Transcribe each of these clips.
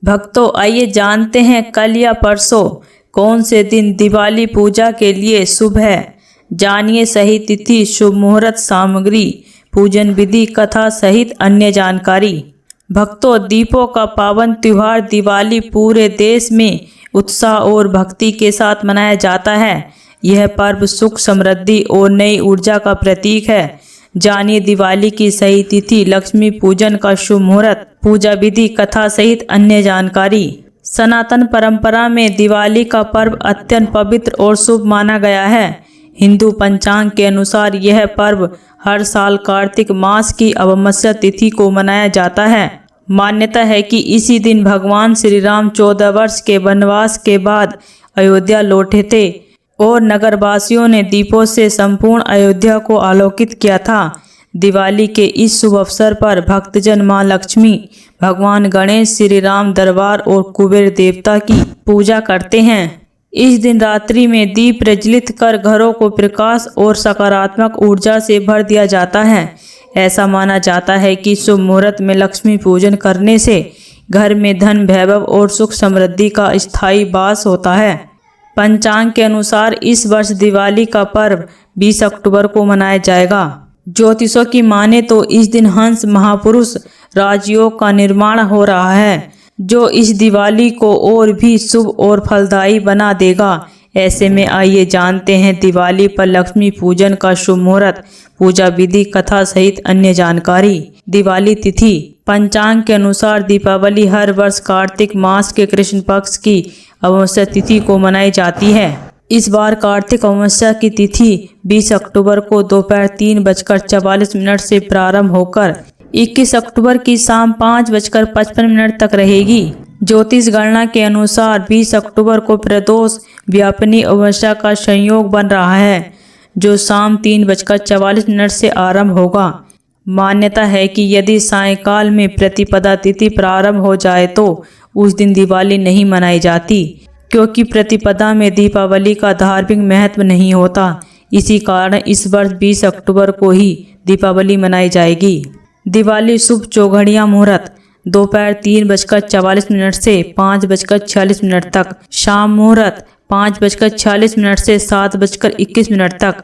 भक्तों आइए जानते हैं कल या परसों कौन से दिन दिवाली पूजा के लिए शुभ है। जानिए सही तिथि, शुभ मुहूर्त, सामग्री, पूजन विधि, कथा सहित अन्य जानकारी। भक्तों, दीपों का पावन त्योहार दिवाली पूरे देश में उत्साह और भक्ति के साथ मनाया जाता है। यह पर्व सुख, समृद्धि और नई ऊर्जा का प्रतीक है। जानिए दिवाली की सही तिथि, लक्ष्मी पूजन का शुभ मुहूर्त, पूजा विधि, कथा सहित अन्य जानकारी। सनातन परंपरा में दिवाली का पर्व अत्यंत पवित्र और शुभ माना गया है। हिंदू पंचांग के अनुसार यह पर्व हर साल कार्तिक मास की अमावस्या तिथि को मनाया जाता है। मान्यता है कि इसी दिन भगवान श्री राम 14 वर्ष के वनवास के बाद अयोध्या लौटे थे और नगरवासियों ने दीपों से संपूर्ण अयोध्या को आलोकित किया था। दिवाली के इस शुभ अवसर पर भक्तजन मां लक्ष्मी, भगवान गणेश, श्री राम दरबार और कुबेर देवता की पूजा करते हैं। इस दिन रात्रि में दीप प्रज्वलित कर घरों को प्रकाश और सकारात्मक ऊर्जा से भर दिया जाता है। ऐसा माना जाता है कि शुभ मुहूर्त में लक्ष्मी पूजन करने से घर में धन, वैभव और सुख समृद्धि का स्थायी वास होता है। पंचांग के अनुसार इस वर्ष दिवाली का पर्व 20 अक्टूबर को मनाया जाएगा। ज्योतिषों की माने तो इस दिन हंस महापुरुष राजयोग का निर्माण हो रहा है, जो इस दिवाली को और भी शुभ और फलदायी बना देगा। ऐसे में आइए जानते हैं दिवाली पर लक्ष्मी पूजन का शुभ मुहूर्त, पूजा विधि, कथा सहित अन्य जानकारी। दिवाली तिथि, पंचांग के अनुसार दीपावली हर वर्ष कार्तिक मास के कृष्ण पक्ष की अमावस्या तिथि को मनाई जाती है। इस बार कार्तिक अमावस्या की तिथि 20 अक्टूबर को दोपहर 3:44 से प्रारंभ होकर 21 अक्टूबर की शाम 5:55 तक रहेगी। ज्योतिष गणना के अनुसार 20 अक्टूबर को प्रदोष व्यापिनी अमावस्या का संयोग बन रहा है, जो शाम 3:44 से आरंभ होगा। मान्यता है कि यदि सायंकाल में प्रतिपदा तिथि प्रारंभ हो जाए तो उस दिन दिवाली नहीं मनाई जाती, क्योंकि प्रतिपदा में दीपावली का धार्मिक महत्व नहीं होता। इसी कारण इस वर्ष 20 अक्टूबर को ही दीपावली मनाई जाएगी। दिवाली शुभ चौघड़िया मुहूर्त, दोपहर 3:44 से 5:46 तक, शाम मुहूर्त 5:46 से 7:21 तक,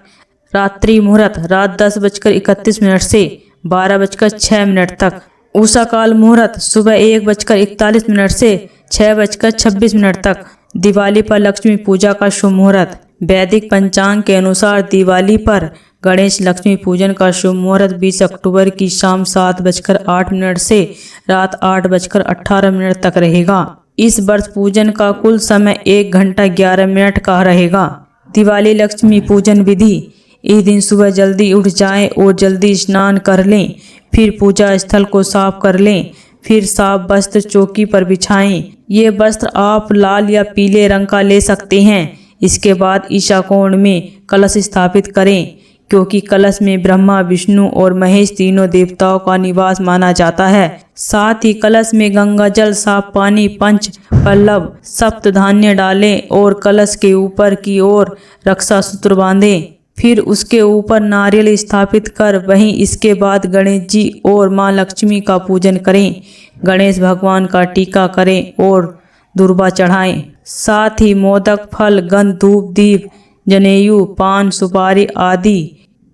रात्रि मुहूर्त रात 10:31 से 12:06 तक, उषा काल मुहूर्त सुबह 1:41 से 6:26 तक। दिवाली पर लक्ष्मी पूजा का शुभ मुहूर्त, वैदिक पंचांग के अनुसार दिवाली पर गणेश लक्ष्मी पूजन का शुभ मुहूर्त 20 अक्टूबर की शाम 7:08 से रात 8:18 तक रहेगा। इस वर्ष पूजन का कुल समय 1 घंटा 11 मिनट का रहेगा। दिवाली लक्ष्मी पूजन विधि, इस दिन सुबह जल्दी उठ जाएं और जल्दी स्नान कर लें, फिर पूजा स्थल को साफ कर लें, फिर साफ वस्त्र चौकी पर बिछाएं। ये वस्त्र आप लाल या पीले रंग का ले सकते हैं। इसके बाद ईशा कोण में कलश स्थापित करें, क्योंकि कलश में ब्रह्मा, विष्णु और महेश तीनों देवताओं का निवास माना जाता है। साथ ही कलश में गंगा जल, साफ पानी, पंच पल्लव, सप्त धान्य डालें और कलश के ऊपर की ओर रक्षा सूत्र बांधें। फिर उसके ऊपर नारियल स्थापित कर वहीं इसके बाद गणेश जी और मां लक्ष्मी का पूजन करें। गणेश भगवान का टीका करें और दुर्वा चढ़ाएं। साथ ही मोदक, फल, गंध, धूप, दीप, जनेयू, पान, सुपारी आदि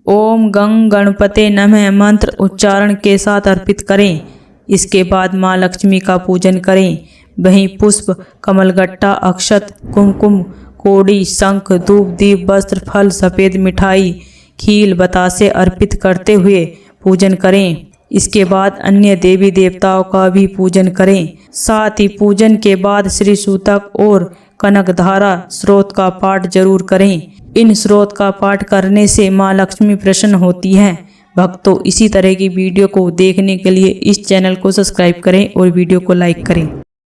ओम गंग गणपते नमः मंत्र उच्चारण के साथ अर्पित करें। इसके बाद मां लक्ष्मी का पूजन करें। वहीं पुष्प, कमलगट्टा, अक्षत, कुमकुम, कोड़ी, शंख, धूप, दीप, वस्त्र, फल, सफ़ेद मिठाई, खील, बतासे अर्पित करते हुए पूजन करें। इसके बाद अन्य देवी देवताओं का भी पूजन करें। साथ ही पूजन के बाद श्री सूतक और कनकधारा स्रोत का पाठ जरूर करें। इन स्रोत का पाठ करने से माँ लक्ष्मी प्रसन्न होती हैं। भक्तों, इसी तरह की वीडियो को देखने के लिए इस चैनल को सब्सक्राइब करें और वीडियो को लाइक करें।